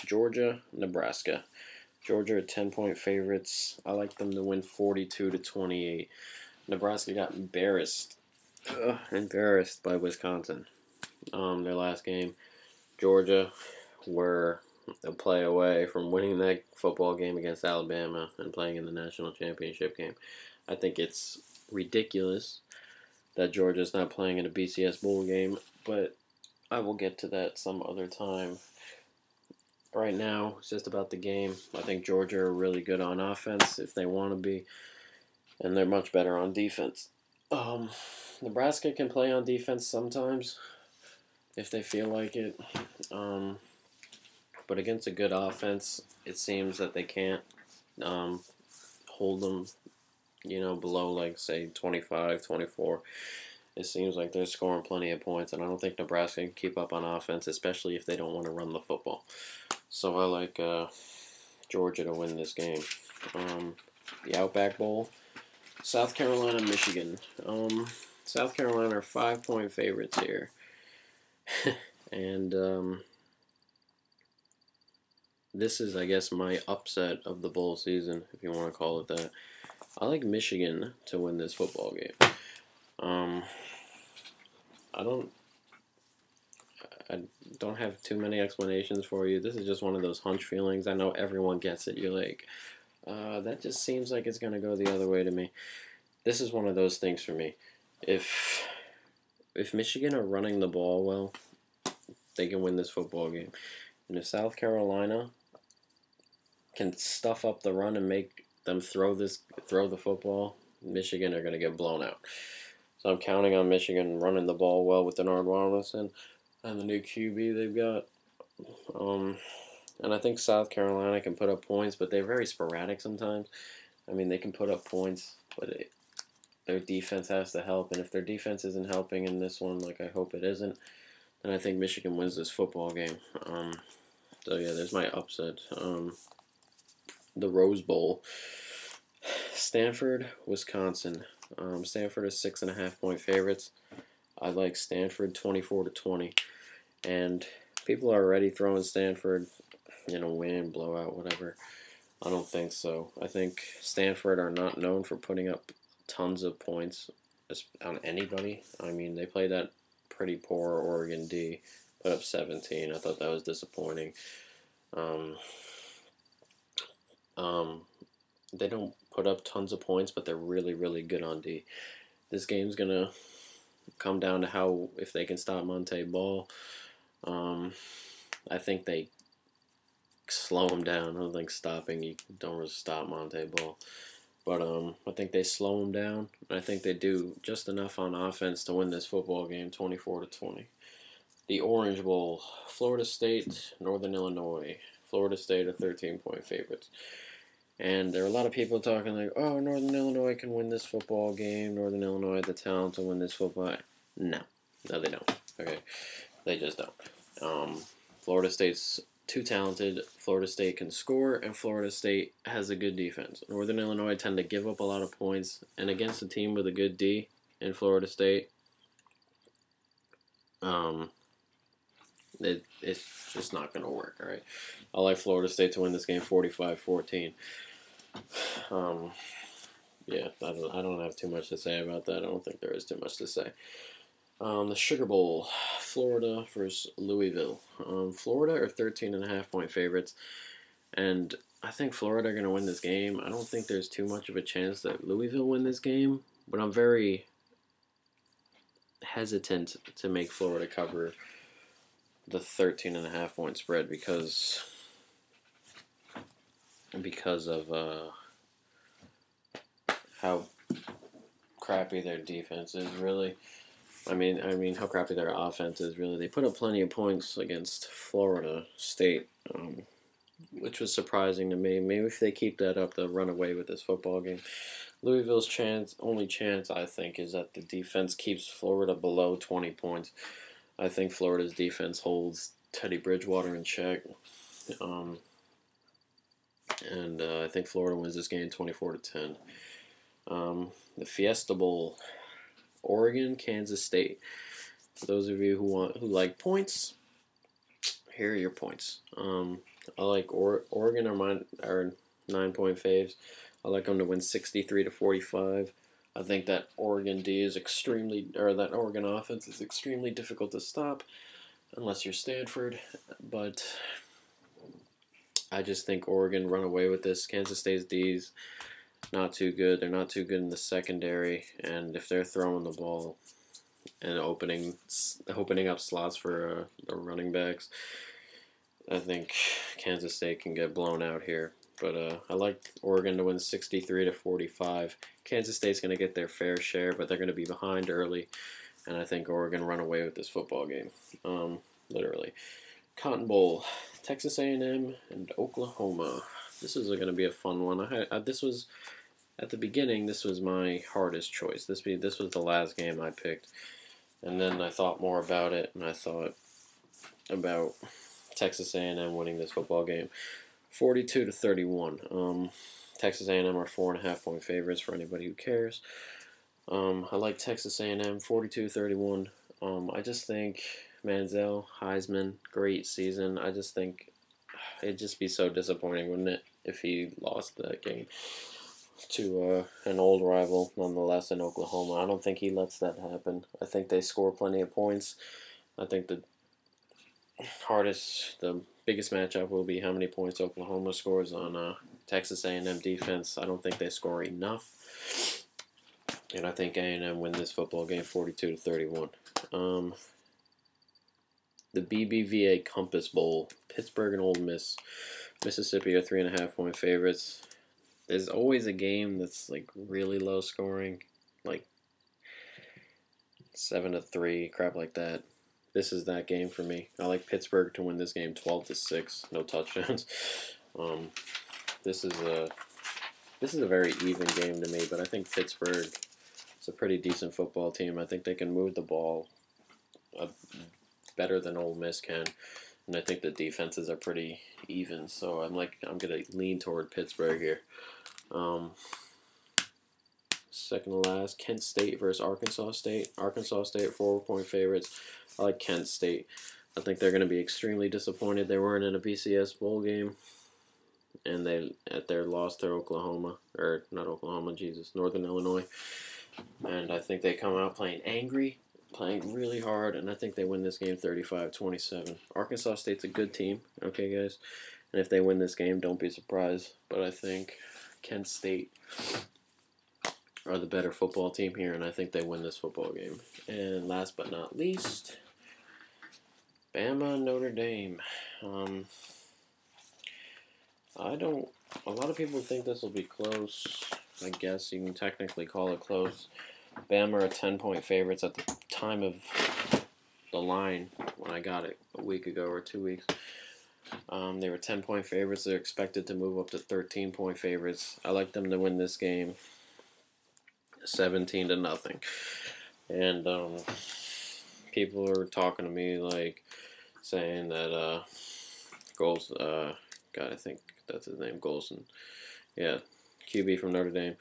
Georgia, Nebraska. Georgia are 10-point favorites. I like them to win 42-28. Nebraska got embarrassed by Wisconsin. Their last game. Georgia were a play away from winning that football game against Alabama and playing in the national championship game. I think it's ridiculous that Georgia's not playing in a BCS bowl game, but I will get to that some other time. Right now, it's just about the game. I think Georgia are really good on offense if they want to be, and they're much better on defense. Nebraska can play on defense sometimes if they feel like it. But against a good offense, it seems that they can't hold them, below, like, say, 25, 24. It seems like they're scoring plenty of points, and I don't think Nebraska can keep up on offense, especially if they don't want to run the football. So I like Georgia to win this game. The Outback Bowl, South Carolina, Michigan. South Carolina are 5-point favorites here. And this is, I guess, my upset of the bowl season, if you want to call it that. I like Michigan to win this football game. I don't have too many explanations for you. This is just one of those hunch feelings. I know everyone gets it. You're like, that just seems like it's going to go the other way to me. This is one of those things for me. If Michigan are running the ball well, they can win this football game. And if South Carolina can stuff up the run and make them throw the football, Michigan are going to get blown out. So I'm counting on Michigan running the ball well with Denard Robinson and the new QB they've got. And I think South Carolina can put up points, but they're very sporadic sometimes. I mean, they can put up points, but their defense has to help. And if their defense isn't helping in this one, like I hope it isn't, then I think Michigan wins this football game. So yeah, there's my upset. The Rose Bowl, Stanford, Wisconsin. Stanford is 6.5-point favorites. I like Stanford 24-20, and people are already throwing Stanford, win, blowout, whatever. I don't think so. I think Stanford are not known for putting up tons of points on anybody. I mean, they played that pretty poor Oregon D, put up 17. I thought that was disappointing. They don't put up tons of points, but they're really, really good on D. This game's going to come down to if they can stop Monte Ball. I think they slow him down. I don't think stopping, you don't really stop Monte Ball. But I think they slow him down. I think they do just enough on offense to win this football game 24-20. The Orange Bowl, Florida State, Northern Illinois. Florida State are 13-point favorites. And there are a lot of people talking like, oh, Northern Illinois can win this football game. Northern Illinois has the talent to win this football. No, they don't. Okay, they just don't. Florida State's too talented. Florida State can score, and Florida State has a good defense. Northern Illinois tend to give up a lot of points, and against a team with a good D in Florida State, it's just not going to work, all right? I like Florida State to win this game 45-14. Yeah, I don't have too much to say about that. I don't think there is too much to say. The Sugar Bowl, Florida versus Louisville. Florida are 13.5-point favorites, and I think Florida are going to win this game. I don't think there's too much of a chance that Louisville win this game, but I'm very hesitant to make Florida cover the 13.5-point spread because of how crappy their defense is, really. I mean how crappy their offense is, really. They put up plenty of points against Florida State, which was surprising to me. Maybe if they keep that up, they'll run away with this football game. Louisville's only chance, I think, is that the defense keeps Florida below 20 points. I think Florida's defense holds Teddy Bridgewater in check. And I think Florida wins this game 24-10. The Fiesta Bowl, Oregon, Kansas State. For those of you who like points, here are your points. I like Oregon are 9-point faves. I like them to win 63-45. I think that that Oregon offense is extremely difficult to stop, unless you're Stanford. But I just think Oregon run away with this. Kansas State's D's not too good. They're not too good in the secondary, and if they're throwing the ball and opening up slots for the running backs, I think Kansas State can get blown out here. But I like Oregon to win 63-45. Kansas State's going to get their fair share, but they're going to be behind early, and I think Oregon run away with this football game. Literally. Cotton Bowl, Texas A&M and Oklahoma. This is going to be a fun one. This was at the beginning. This was my hardest choice. This was the last game I picked, and then I thought more about it, and I thought about Texas A&M winning this football game, 42-31. Texas A&M are 4.5-point favorites for anybody who cares. I like Texas A&M 42-31. I just think Manziel, Heisman, great season. I just think it'd just be so disappointing, wouldn't it, if he lost that game to an old rival, nonetheless, in Oklahoma. I don't think he lets that happen. I think they score plenty of points. I think the biggest matchup will be how many points Oklahoma scores on Texas A&M defense. I don't think they score enough, and I think A&M win this football game 42-31. The BBVA Compass Bowl, Pittsburgh and Ole Miss. Mississippi are 3.5-point favorites. There's always a game that's like really low scoring, like 7-3, crap like that. This is that game for me. I like Pittsburgh to win this game 12-6, no touchdowns. This is a very even game to me, but I think Pittsburgh is a pretty decent football team. I think they can move the ball better than Ole Miss can, and I think the defenses are pretty even. So I'm gonna lean toward Pittsburgh here. Second to last, Kent State versus Arkansas State. Arkansas State 4-point favorites. I like Kent State. I think they're going to be extremely disappointed. They weren't in a BCS bowl game, and they lost to Oklahoma, or not Oklahoma, Jesus, Northern Illinois. And I think they come out playing angry, playing really hard, and I think they win this game 35-27. Arkansas State's a good team, okay, guys? And if they win this game, don't be surprised. But I think Kent State are the better football team here, and I think they win this football game. And last but not least, Bama Notre Dame. A lot of people think this will be close. I guess you can technically call it close. Bama are 10-point favorites at the time of the line when I got it a week ago or 2 weeks. They were 10-point favorites. They're expected to move up to 13-point favorites. I like them to win this game 17-0. And people are talking to me like saying that I think that's his name, Golson. Yeah, QB from Notre Dame.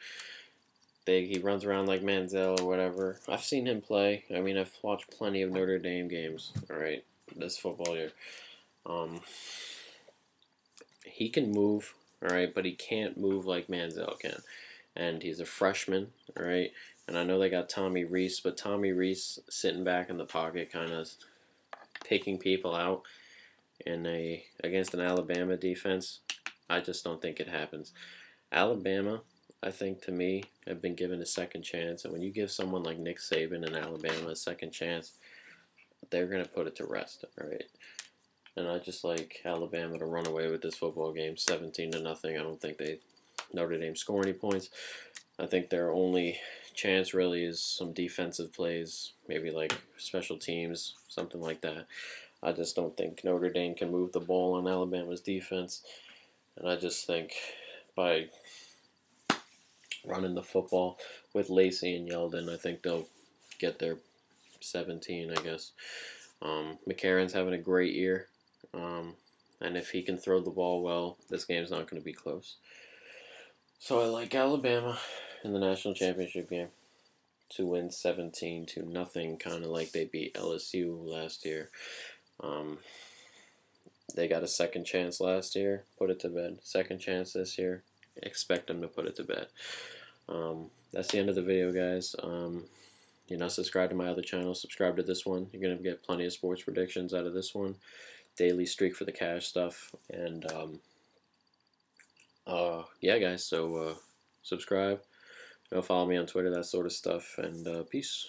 He runs around like Manziel or whatever. I've seen him play. I mean, I've watched plenty of Notre Dame games, all right, this football year. He can move, all right, but he can't move like Manziel can. And he's a freshman, all right? And I know they got Tommy Reese, but Tommy Reese sitting back in the pocket kind of picking people out against an Alabama defense, I just don't think it happens. Alabama, I think, to me, have been given a second chance. And when you give someone like Nick Saban in Alabama a second chance, they're going to put it to rest, all right? And I just like Alabama to run away with this football game 17-0. I don't think Notre Dame score any points. I think their only chance really is some defensive plays, maybe like special teams, something like that. I just don't think Notre Dame can move the ball on Alabama's defense. And I just think by running the football with Lacey and Yeldon, I think they'll get their 17, I guess. McCarron's having a great year. And if he can throw the ball well, this game's not going to be close. So I like Alabama in the national championship game to win 17-0, kind of like they beat LSU last year. They got a second chance last year, put it to bed. Second chance this year, expect them to put it to bed. That's the end of the video, guys. You're not subscribed to my other channel, subscribe to this one. You're going to get plenty of sports predictions out of this one. Daily streak for the cash stuff. And yeah, guys, so subscribe. Follow me on Twitter, that sort of stuff. And peace.